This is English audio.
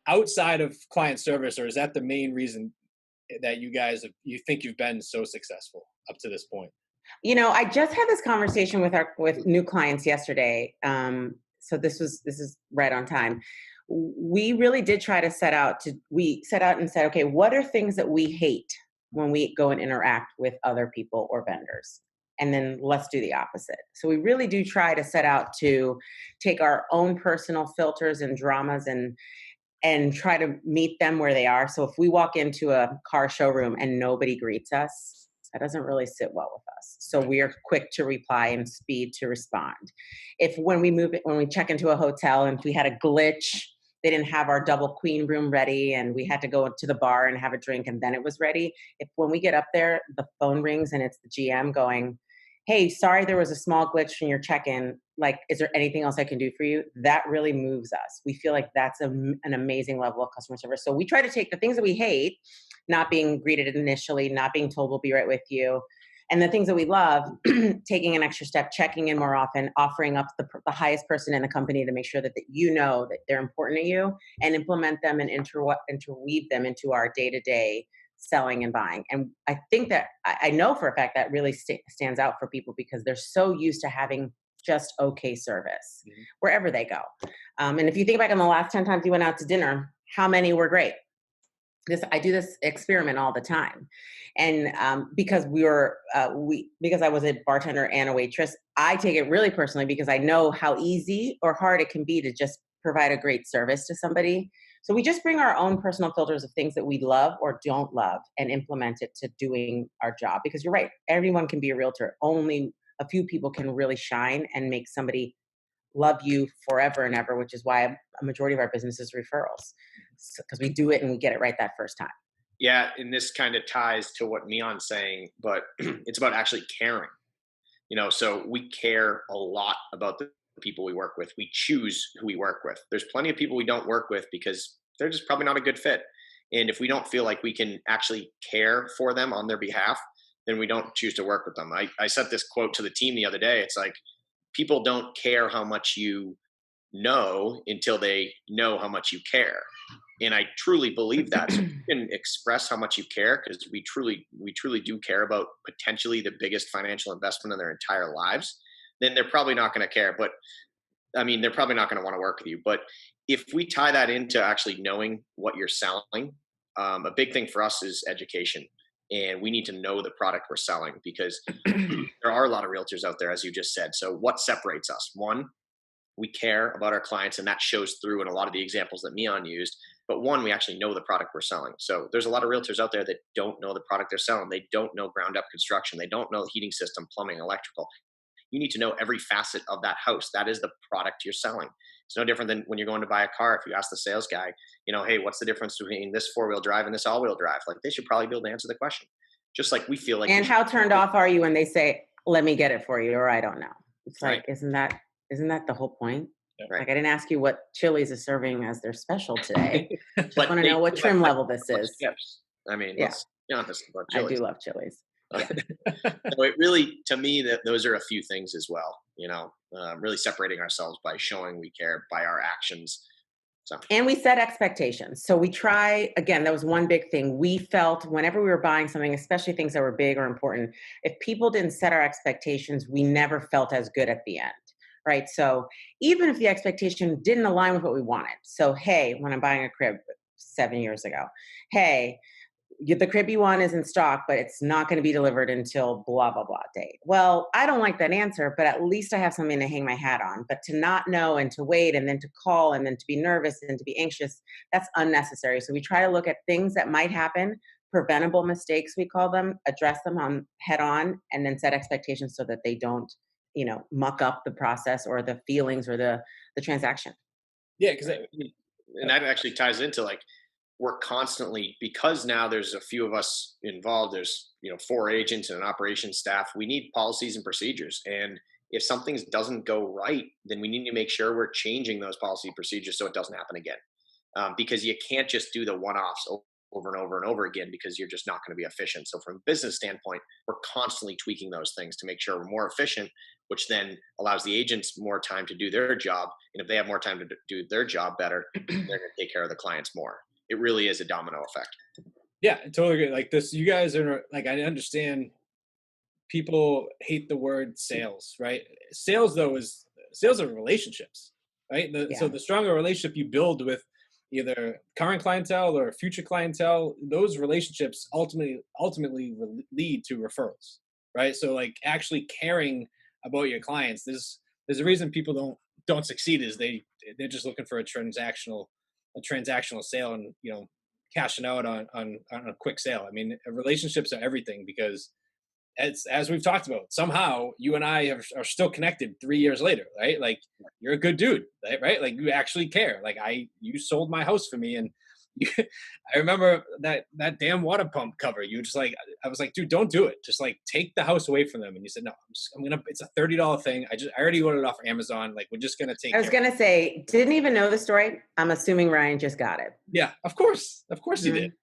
outside of client service, or is that the main reason that you think you've been so successful up to this point? I just had this conversation with new clients yesterday. So this is right on time. We really did try to we set out and said, okay, what are things that we hate when we go and interact with other people or vendors? And then let's do the opposite. So we really do try to set out to take our own personal filters and dramas and try to meet them where they are. So if we walk into a car showroom and nobody greets us, that doesn't really sit well with us. So we are quick to reply and speed to respond. If when we check into a hotel and if we had a glitch, they didn't have our double queen room ready and we had to go to the bar and have a drink and then it was ready. If when we get up there, the phone rings and it's the GM going, "Hey, sorry, there was a small glitch in your check-in. Like, is there anything else I can do for you?" That really moves us. We feel like that's an amazing level of customer service. So we try to take the things that we hate, not being greeted initially, not being told we'll be right with you, and the things that we love, taking an extra step, checking in more often, offering up the highest person in the company to make sure that you know that they're important to you, and implement them and interweave them into our day-to-day selling and buying. And I think that I know for a fact that really stands out for people because they're so used to having just okay service wherever they go. And if you think back on the last 10 times you went out to dinner, how many were great? I do this experiment all the time, and because because I was a bartender and a waitress, I take it really personally because I know how easy or hard it can be to just provide a great service to somebody. So we just bring our own personal filters of things that we love or don't love and implement it to doing our job. Because you're right, everyone can be a realtor. Only a few people can really shine and make somebody love you forever and ever, which is why a majority of our business is referrals, because we do it and we get it right that first time. Yeah, and this kind of ties to what Mion's saying, but it's about actually caring. So we care a lot about the people we work with. We choose who we work with. There's plenty of people we don't work with because they're just probably not a good fit. And if we don't feel like we can actually care for them on their behalf, then we don't choose to work with them. I sent this quote to the team the other day. It's like, people don't care how much you know until they know how much you care. And I truly believe that. So you can express how much you care because we truly do care about potentially the biggest financial investment in their entire lives. Then they're probably not going to care. But I mean, they're probably not going to want to work with you. But if we tie that into actually knowing what you're selling, a big thing for us is education. And we need to know the product we're selling because there are a lot of realtors out there, as you just said. So what separates us? One, we care about our clients, and that shows through in a lot of the examples that Mian used. But one, we actually know the product we're selling. So there's a lot of realtors out there that don't know the product they're selling. They don't know ground up construction. They don't know the heating system, plumbing, electrical. You need to know every facet of that house. That is the product you're selling. It's no different than when you're going to buy a car. If you ask the sales guy, hey, what's the difference between this 4-wheel drive and this all-wheel drive? Like, they should probably be able to answer the question. Just like we feel like. And how turned off are you when they say, "Let me get it for you," or "I don't know"? It's like, Right. isn't that the whole point? Right. Like, I didn't ask you what Chili's is serving as their special today. Just But want to know what trim level this is. Chips. I mean, Yeah, let's be honest about I Chili's. do love Chili's. Yeah. So it really, to me, that those are a few things as well. Really separating ourselves by showing we care by our actions. So And we set expectations. So we try, again, that was one big thing. We felt whenever we were buying something, especially things that were big or important, if people didn't set our expectations, we never felt as good at the end. Right. So even if the expectation didn't align with what we wanted. So, hey, when I'm buying a crib 7 years ago, hey, the crib you want is in stock, but it's not going to be delivered until blah, blah, blah date. Well, I don't like that answer, but at least I have something to hang my hat on. But to not know and to wait and then to call and then to be nervous and to be anxious, that's unnecessary. So we try to look at things that might happen, preventable mistakes, we call them, address them on head on, and then set expectations so that they don't, muck up the process or the feelings or the transaction. Yeah, because and that actually ties into like, we're constantly, because now there's a few of us involved, there's 4 agents and an operations staff, we need policies and procedures. And if something doesn't go right, then we need to make sure we're changing those policy procedures so it doesn't happen again. Because you can't just do the one-offs over and over and over again because you're just not going to be efficient. So from a business standpoint, we're constantly tweaking those things to make sure we're more efficient, which then allows the agents more time to do their job. And if they have more time to do their job better, they're going to take care of the clients more. It really is a domino effect. Yeah, I totally agree. Like this, you guys are like, I understand people hate the word sales, right? Sales though is sales are relationships, right? So Yeah. the stronger relationship you build with either current clientele or future clientele, those relationships ultimately lead to referrals, right? So like actually caring about your clients, there's a reason people don't succeed is they're just looking for a transactional sale and cashing out on a quick sale. I mean, relationships are everything because as we've talked about, somehow you and I are still connected 3 years later, right? Like you're a good dude, right? Like you actually care. Like you sold my house for me, and I remember that damn water pump cover. You just like, I was like, dude, don't do it. Just like take the house away from them. And you said, no, I'm gonna. It's a $30 thing. I already ordered it off Amazon. Like we're just gonna take. I was going to say, didn't even know the story. I'm assuming Ryan just got it. Yeah, of course he did.